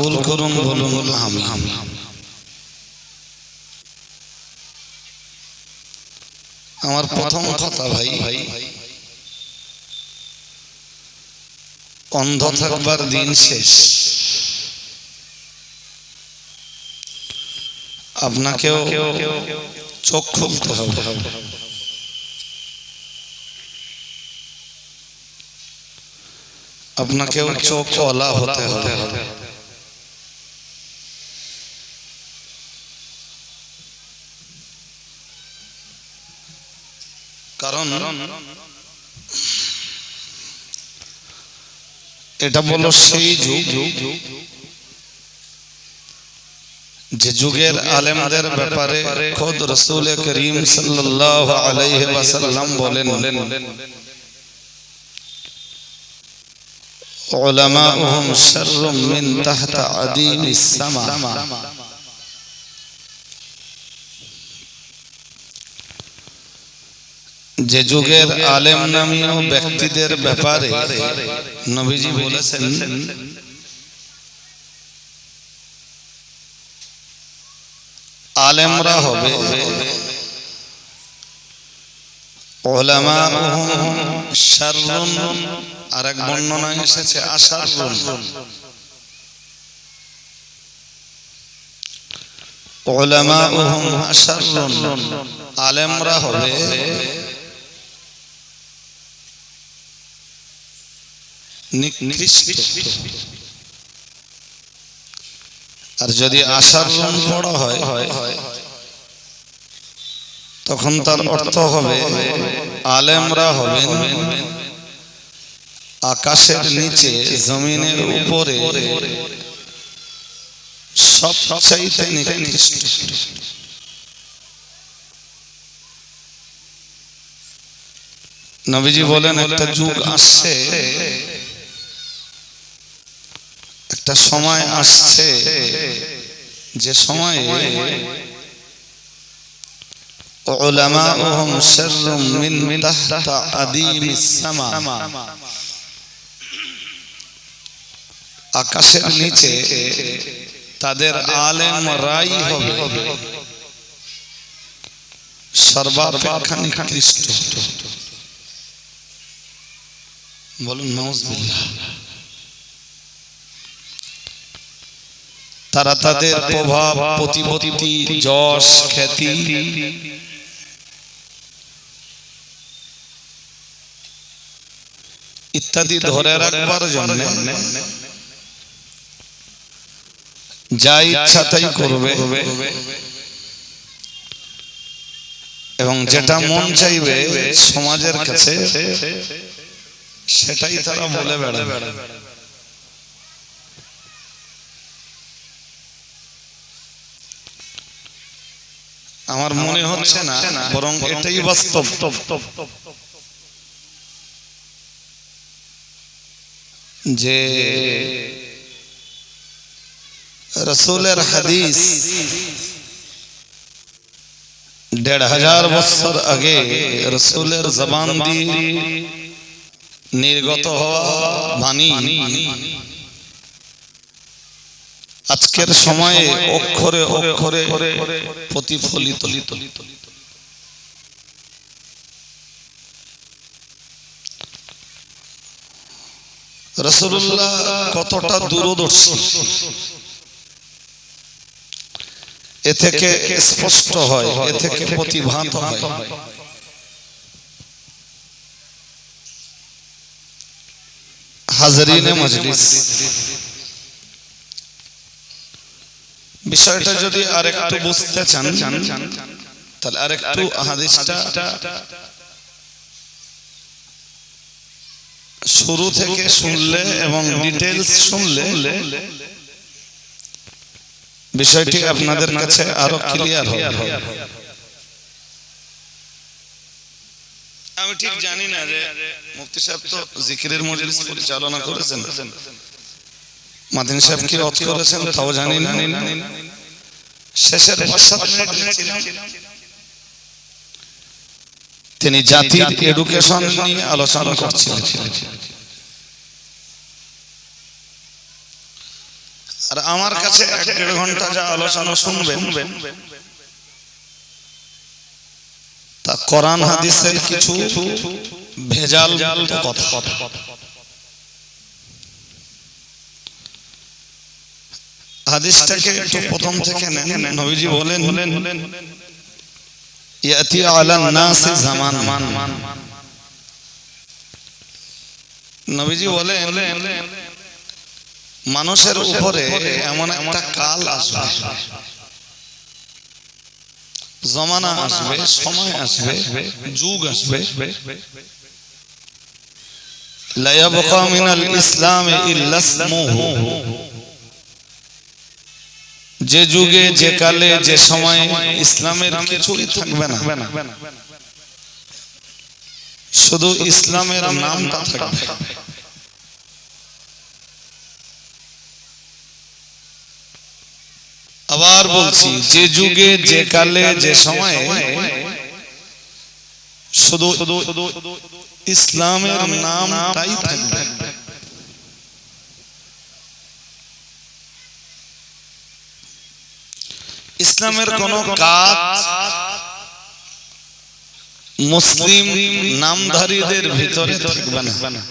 কবুল করুন, বলুন আমিন। আমার প্রথম কথা ভাই, অন্ধ থাকবার দিন শেষ। আপনাকেও চোখ খুলতে হবে, আপনাকেও চোখওয়ালা হতে হবে। কারণ এটা বলো সেই যুগ যে যুগের আলেমদের ব্যাপারে খোদ রাসূল করিম সাল্লাল্লাহু আলাইহি ওয়াসাল্লাম বলেন, উলামাউহুম শাররুম মিন তাহতা আদিমিস সামা। যে যুগের আলেম নামীয় ব্যক্তিদের ব্যাপারে নবীজি বলেছেন, আলেমরা হবে উলামাউহুম শাররুন, আরেক বর্ণনায় এসেছে আশাররুন। উলামাউহুম আশাররুন, আলেমরা হবে নিকৃষ্ট। আর যদি আশাররুন পড়া হয় তখন তার অর্থ হবে আলেমরা হবেন আকাশের নিচে জমিনের উপরে সবচাইতে নিকৃষ্ট। নবীজি বলেন, একটা যুগ আসছে, একটা সময় আসছে যে সময়ে উলামাউহুম শাররুম মিন তাহতা আদিমিস সামা, আকাশের নিচে তাদের আলেমরাই হবে সর্বাপেক্ষা নিকৃষ্ট। বলুন নাউযুবিল্লাহ। তারা তাদের প্রভাব, প্রতিপত্তি, যশ, খ্যাতি ইত্যাদি ধরে রাখবার জন্য যা ইচ্ছা তাই করবে এবং যেটা মন চাইবে সমাজের কাছে সেটাই তারা বলে বেড়াবে। আমার মনে হচ্ছে না, বরং এটাই বাস্তব। যে রাসূলের হাদিস ১৫০০ বছর আগে রাসূলের জবান দিয়ে নির্গত হওয়া বাণী আজকের সময়ে অক্ষরে অক্ষরে প্রতিফলিত। রাসূলুল্লাহ কতটা দূরদর্শী এ থেকে স্পষ্ট হয়, এ থেকে প্রতিভাত হয়। হাজরিনে মজলিস, বিষয়টা যদি আরেকটু বুঝতে চান তাহলে আরেকটু হাদিসটা শুরু থেকে শুনলে এবং ডিটেইলস শুনলে বিষয়টি আপনাদের কাছে আরো ক্লিয়ার হবে। আমি ঠিক জানি না যে মুফতি সাহেব তো জিকিরের মজলিস পরিচালনা করেছেন, মাদিনী সাহেব কি ওয়াজ করেছেন তাও জানি না। শেষের ৫-৭ মিনিট ছিলাম, তিনি জাতির এডুকেশন নিয়ে আলোচনা করছিলেন। আর আমার কাছে 1-1.5 ঘন্টা যা আলোচনা শুনবেন তা কোরআন হাদিসের কিছু ভেজাল কথা। হাদিসটাকে একটু প্রথম থেকে নেন। নবীজি বলেন ইয়াতি আলান নাসি জামান, নবীজি বলেন মানুষের উপরে এমন একটা কাল আসবে, জমানা আসবে, সময় আসবে, যুগ আসবে, লা ইয়াবকা মিনাল ইসলামি ইল্লা ইসমুহু, যে যুগে, যে কালে, যে সময়ে ইসলামের কিছুই থাকবে না, শুধু ইসলামের নামটা থাকবে। আবার বলছি, যে যুগে, যে কালে, যে সময়ে শুধু ইসলামের নামটাই থাকবে। ইসলামের কোন কাজ মুসলিম নামধারীদের ভিতরে থাকবে না,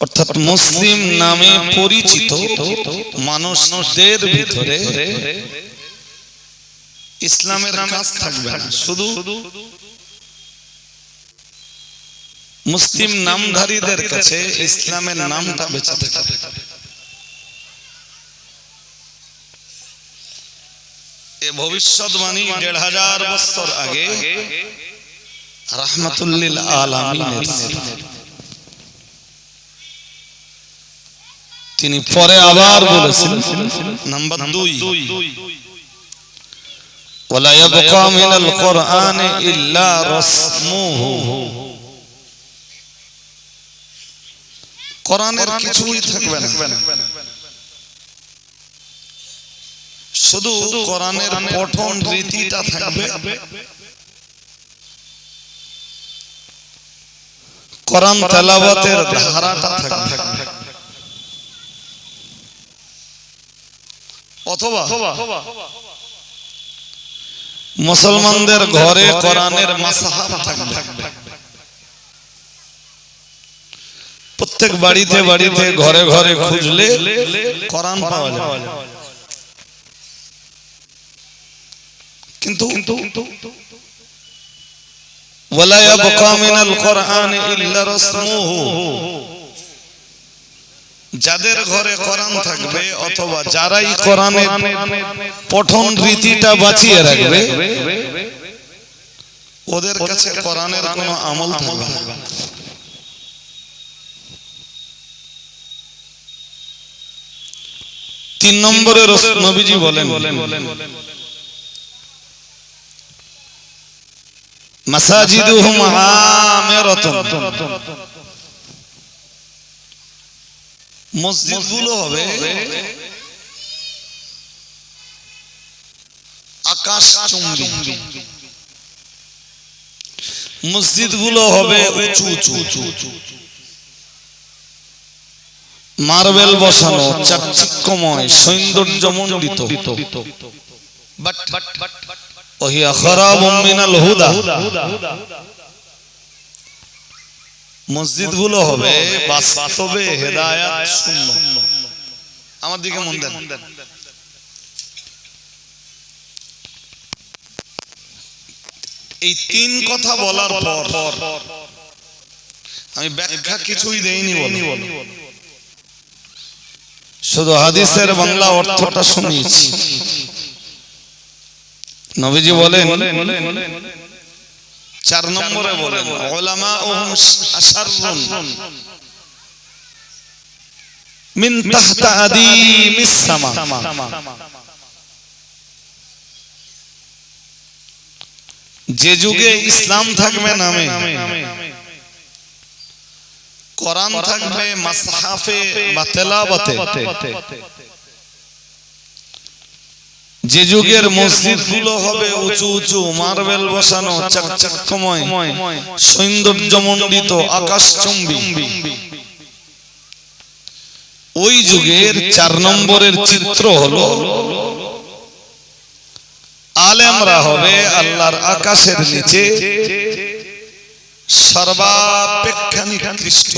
অর্থাৎ মুসলিম নামে পরিচিত মানুষদের ভিতরে ইসলামের কাজ থাকবে না, শুধু মুসলিম নামধারীদের কাছে ইসলামের নামটা বেঁচে থাকবে। এ ভবিষ্যৎবাণী 1500 বছর আগে রাহমাতুল্লিল আলামিনের, তিনি পরে আবার বলেছেন নাম্বার 2, ওয়ালা ইয়াবকা মিনাল কুরআনি ইল্লা রাসমুহু, কোরআনের কিছুই থাকবে না, শুধু কোরআনের পঠন রীতিটা থাকবে, কোরআন তেলাওয়াতের ধারাটা থাকবে। অথবা মুসলমানদের ঘরে কোরআনের মাসহাফ থাকবে, প্রত্যেক বাড়িতে বাড়িতে ঘরে ঘরে খুঁজলে কোরআন পাওয়া যাবে। কিন্তু ওয়ালা ইয়াবকা মিনাল কুরআনি ইল্লা রাসমুহু, যাদের ঘরে কোরআন থাকবে অথবা যারাই কোরআনের পঠন রীতিটা বাঁচিয়ে রাখবে, ওদের কাছে কোরআনের কোনো আমল থাকবে না। তিন নম্বরে নবীজি বলেন মাসাজিদুহুম আমিরাতুন, মসজিদগুলো হবে আকাশচুম্বী, মসজিদগুলো হবে উঁচু উঁচু, মার্বেল বসানো, চাকচিক্যময়, সৌন্দর্যমণ্ডিত, বাট ওহিয়া খারাবুম মিনাল হুদা, মসজিদগুলো হবে বাস্তবে হেদায়েত শূন্য। আমার দিকে মন দেন। এই 3 কথা বলার পর আমি ব্যাখ্যা কিছুই দেইনি, শুধু হাদিসের বাংলা অর্থটা শুনিয়েছি। নবীজি বলেন 4 নম্বরে বলেন উলামাউহুম আশাররুন মিন তাহতা আদিমিস সামা, যে যুগে ইসলাম থাকবে নামে, কোরআন থাকবে মাসহাফে বা তেলাওয়াতে, যে যুগের মসজিদগুলো হবে উঁচু উঁচু, মার্বেল বসানো, চাকচিক্যময়, সৌন্দর্যমণ্ডিত, আকাশচুম্বী, ওই যুগের 4 নম্বরের চিত্র হলো আলেমরা হবে আল্লাহর আকাশের নিচে সর্বাপেক্ষা নিকৃষ্ট।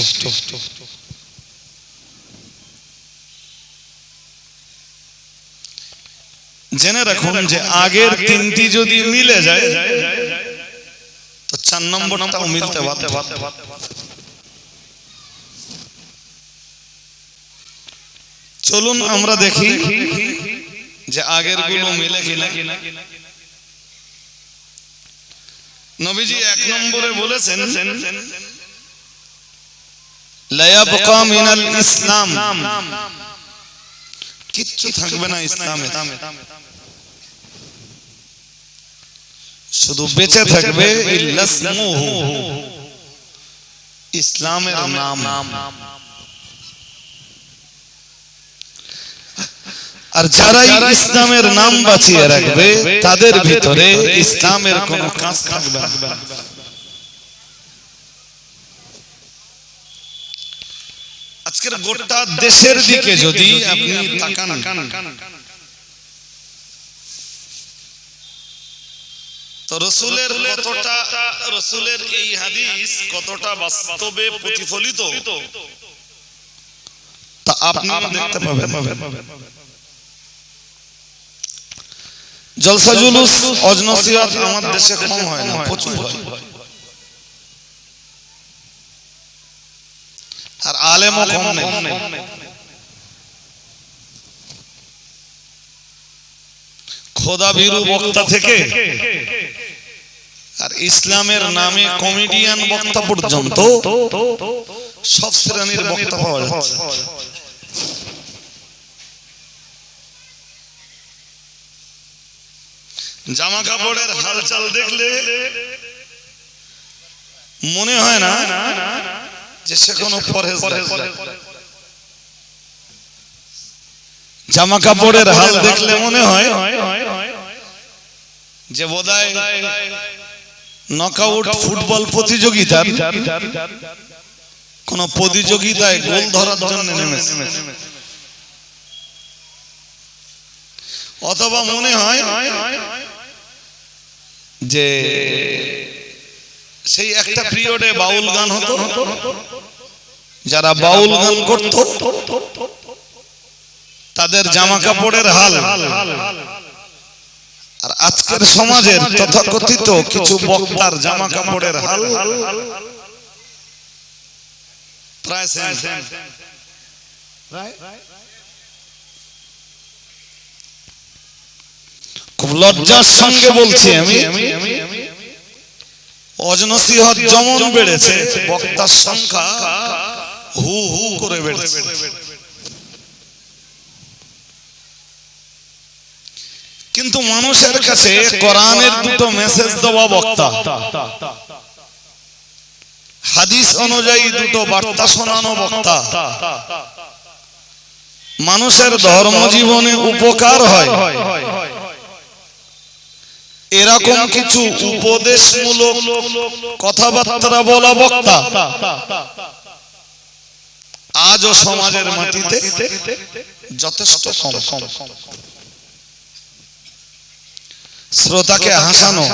জেনে রাখুন যে আগের তিনটি যদি মিলে যায় তো 4 নম্বরটাও মিলতে বাধ্য। চলুন আমরা দেখি যে আগের গুলো মিলে কিনা। নবীজি 1 নম্বরে বলেছেন লা ইয়াবকা মিনাল ইসলাম, কিচ্ছু থাকবে না ইসলামে, শুধু বেঁচে থাকবে ইল্লাসমুহু, ইসলামের নাম। আর যারা ইসলামের নাম বাঁচিয়ে রাখবে তাদের ভিতরে ইসলামের কোনো কাজ থাকবে না। আজকের গোটা দেশের দিকে যদি আপনি তাকান, তো রসুলের এই হাদিস কতটা বাস্তবে প্রতিফলিত তা আপনি দেখতে পাবেন। জলসা জুলুস ওয়াজ নসিহত আমাদের দেশে কম হয় না, প্রচুর হয়। আর আলেমও কম নেই। খোদা ভীরু বক্তা থেকে আর ইসলামের নামে কমেডিয়ান বক্তা পর্যন্ত সব শ্রেণীর বক্তা পাওয়া যাচ্ছে। জামা কাপড়ের হালচাল দেখলে মনে হয় না যে সে কোনো পরহেজগার। জামা কাপড়ের হাল দেখলে মনে হয় যে বোধহয় নকআউট ফুটবল প্রতিযোগিতার কোন প্রতিযোগিতায় গোল ধরার জন্য নেমেছে। অথবা মনে হয় যে সেই একটা পিরিয়ডে বাউল গান হতো, যারা বাউল গান করত তাদের জামা কাপড়ের হাল আর আজকের সমাজের তথাকথিত কিছু বক্তার জামা কাপড়ের হাল প্রায় সেম। খুব লজ্জার সঙ্গে বলছি আমি, ওয়াজ নসিহত যেমন বেড়েছে বক্তার সংখ্যা হু হু করে বেড়েছে। কিন্তু মানুষের কাছে কোরআনের দুটো মেসেজ দেওয়া বক্তা, হাদিস অনুযায়ী দুটো বার্তা শোনানো বক্তা, মানুষের ধর্মজীবনে উপকার হয় এরকম কিছু উপদেশমূলক কথাবার্তা বলা বক্তা আজও সমাজের মাটিতে যথেষ্ট কম। শ্রোতাকে হাসানো,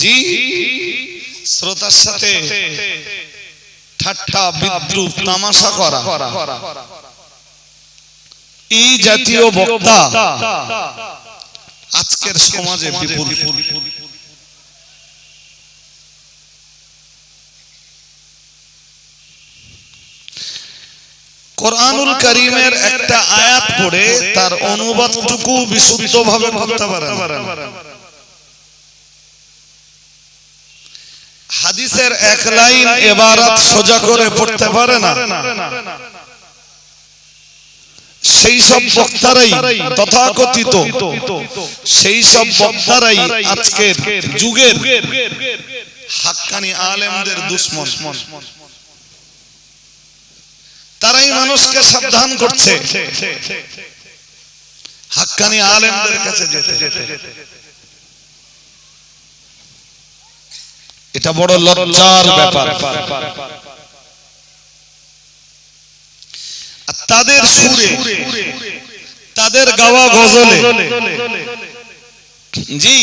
জি শ্রোতার সাথে ঠাট্টা বিদ্রুপ তামাশা করা, এই জাতীয় বক্তা আজকের সমাজে বিপুল। কোরআনুল কারীমের একটা আয়াত পড়ে তার অনুবাদটুকু বিশুদ্ধভাবে করতে পারে না, হাদিসের এক লাইন ইবারত সোজা করে পড়তে পারে না, সেই সব বক্তারাই তথাকথিত সেই সব বক্তারাই আজকের যুগের হাক্কানি আলেমদের দুশমন। তারাই মানুষকে সাবধান করছে হাক্কানি আলেমদের কাছে যেতে। এটা বড় লজ্জার ব্যাপার। তাদের সুরে, তাদের গাওয়া গজলে, জি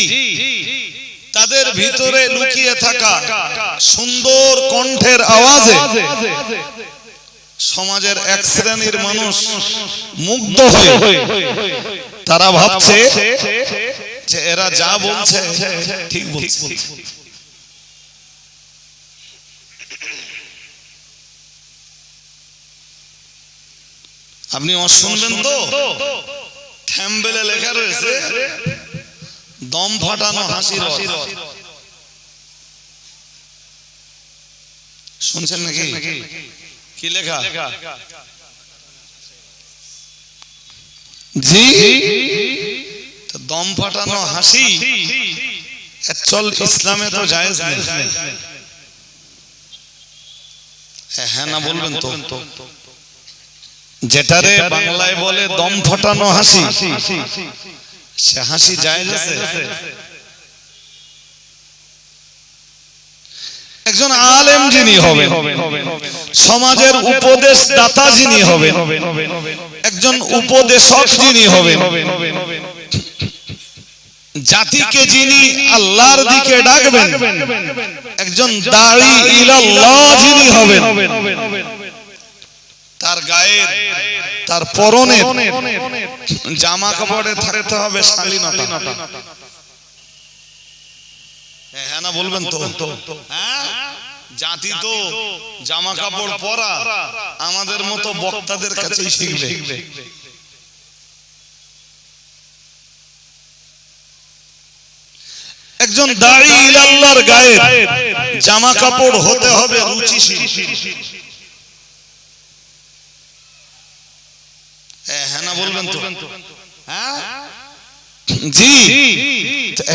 তাদের ভিতরে লুকিয়ে থাকা সুন্দর কণ্ঠের আওয়াজে সমাজের এক শ্রেণীর মানুষ মুগ্ধ হয়ে তারা ভাবছে যে এরা যা বলছে ঠিক বলছে। আপনি শুনবেন তো, থ্যাম্বেলে লেখা রয়েছে দম ফাটানো হাসির রস। শুনছেন নাকি? কি লেখা? জি, দম ফাটানো হাসি চল ইসলামে তো জায়েজ নেই। হ্যাঁ না বলবেন তো? যেটারে বাংলায় বলে দম ফাটানো হাসি, সে হাসি জায়েজ আছে? একজন আলেম যিনি হবেন, সমাজের উপদেশ দাতা যিনি হবেন, একজন উপদেশক যিনি হবেন, জাতিকে যিনি আল্লাহর দিকে ডাকবেন, একজন দাঈ ইলাল্লাহ যিনি হবেন, তার গায়ে তার পরনে জামা কাপড়ে থাকতে হবে শালীনতা। হ্যাঁ না বলবেন তো? জাতি তো জামা কাপড় পরা আমাদের মতো বক্তাদের কাছেই শিখবে। একজন দাঈ ইলাল্লাহর গায়ে জামা কাপড় হতে হবে রুচিশীল। হ্যাঁ না বলবেন তো? জি,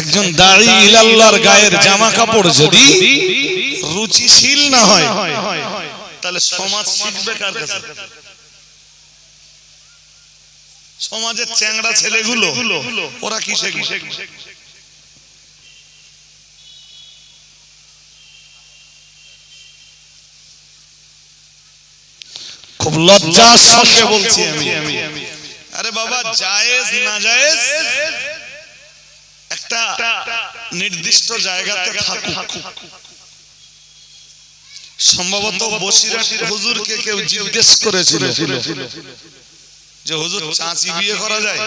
একজন দাঈ ইলাল্লাহর গায়ের জামা কাপড় যদি রুচিশীল না হয় তাহলে সমাজ শিখবে কার কাছে? সমাজের চ্যাংড়া ছেলেগুলো ওরা কি শেখে? খুব লজ্জার সঙ্গে বলছি আমি, আরে বাবা, জায়েজ না জায়েজ একটা নির্দিষ্ট জায়গাতে থাকুক। সম্ভবত বসিরহাট হুজুরকে কেউ জিজ্ঞেস করেছিল যে হুজুর চাচি বিয়ে করা যায়?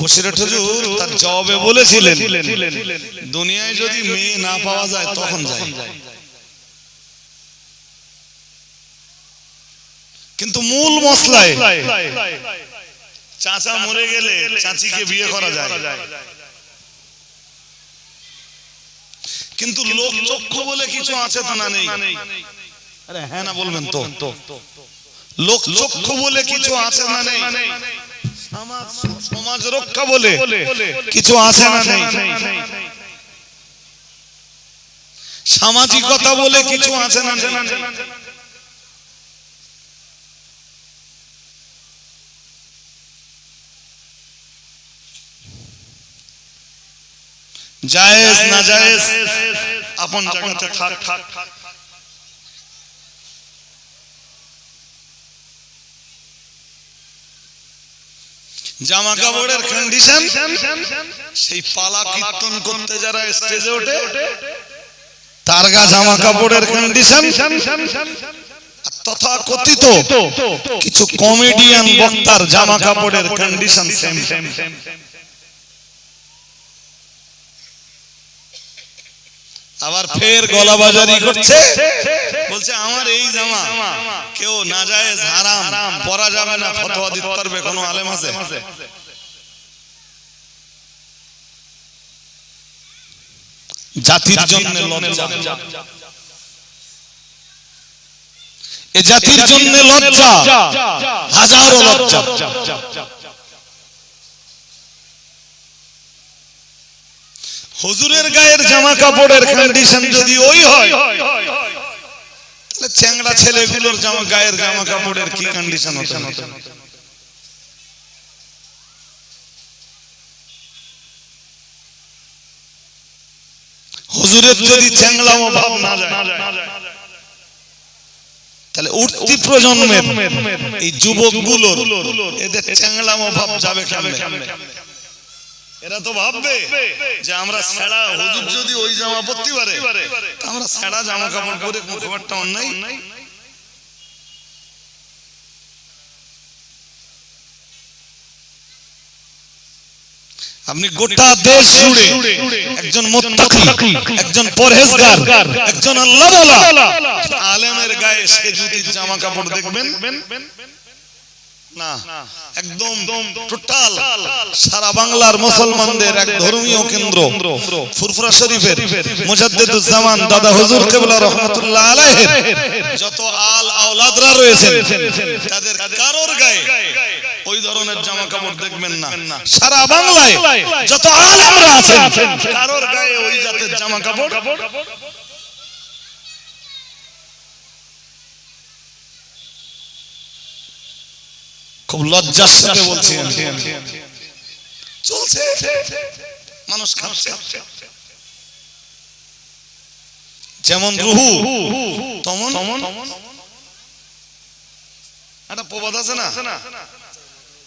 বসিরহাট হুজুর তার জবাবে বলেছিলেন, দুনিয়ায় যদি মেয়ে না পাওয়া যায় তখন যায়, কিন্তু মূল মসলায় চাচা মরে গেলে চাচিকে বিয়ে করা যায়। কিন্তু লোক চক্ষু বলে কিছু আছে তো না নেই? আরে হ্যাঁ না বলবেন তো? লোক চক্ষু বলে কিছু আছে না নেই? সমাজ রক্ষা বলে কিছু আছে না নেই? সামাজিকতা বলে কিছু আছে না নেই? জায়েজ না জায়েজ আপন জায়গাতে থাক। জামা কাপড়ের কন্ডিশন, সেই পালা কীর্তন করতে যারা স্টেজে ওঠে তার গা জামা কাপড়ের কন্ডিশন, তথা কথিত কিছু কমেডিয়ান বক্তার জামা কাপড়ের কন্ডিশন সেম। আবার ফের গলাবাজারি করছে, বলছে আমার এই জামা কেউ নাজায়েজ হারাম পরা যাবে না, ফতোয়া দিতে পারবে কোনো আলেম আছে? জাতির জন্য লজ্জা, এ জাতির জন্য লজ্জা, হাজারো লজ্জা। হুজুরের গায়ের জামা কাপড়ের কন্ডিশন যদি ওই হয়, তাহলে চ্যাংড়া ছেলেগুলোর গায়ের জামা কাপড়ের কি কন্ডিশন হতে হবে? হুজুরের যদি চ্যাংড়ামো ভাব না যায়, তাহলে উঠতি প্রজন্মের এই যুবকগুলোর এদের চ্যাংড়ামো ভাব যাবে কেমনে? এরা তো ভাববে যে আমরা ছেঁড়া হুজুর যদি ওই জামা পরতে পারে আমরা ছেঁড়া জামা কাপড় পরে মুখবারটা অন্যায়। আপনি গোটা দেশ জুড়ে একজন মুত্তাকি, একজন পরহেজগার, একজন আল্লাহওয়ালা আলেমের গায়ে সে জুতির জামা কাপড় দেখবেন না। একদম টোটাল সারা বাংলার মুসলমানদের এক ধর্মীয় কেন্দ্র ফুরফুরা শরীফের মুজাদ্দিদুজ্জামান দাদা হুজুর কিবলা রাহমাতুল্লাহ আলাইহির যত আল আওলাদরা রয়েছেন তাদের কারোর গায়ে ওই ধরনের জামা কাপড় দেখবেন না। সারা বাংলায় যত আলেমরা আছেন কারোর গায়ে ওই জাতের জামা কাপড়। খুব লজ্জার সাথে বলছি চলছে, মানুষ খাচ্ছে। যেমন রুহু তেমন একটা প্রবাদ আছে না,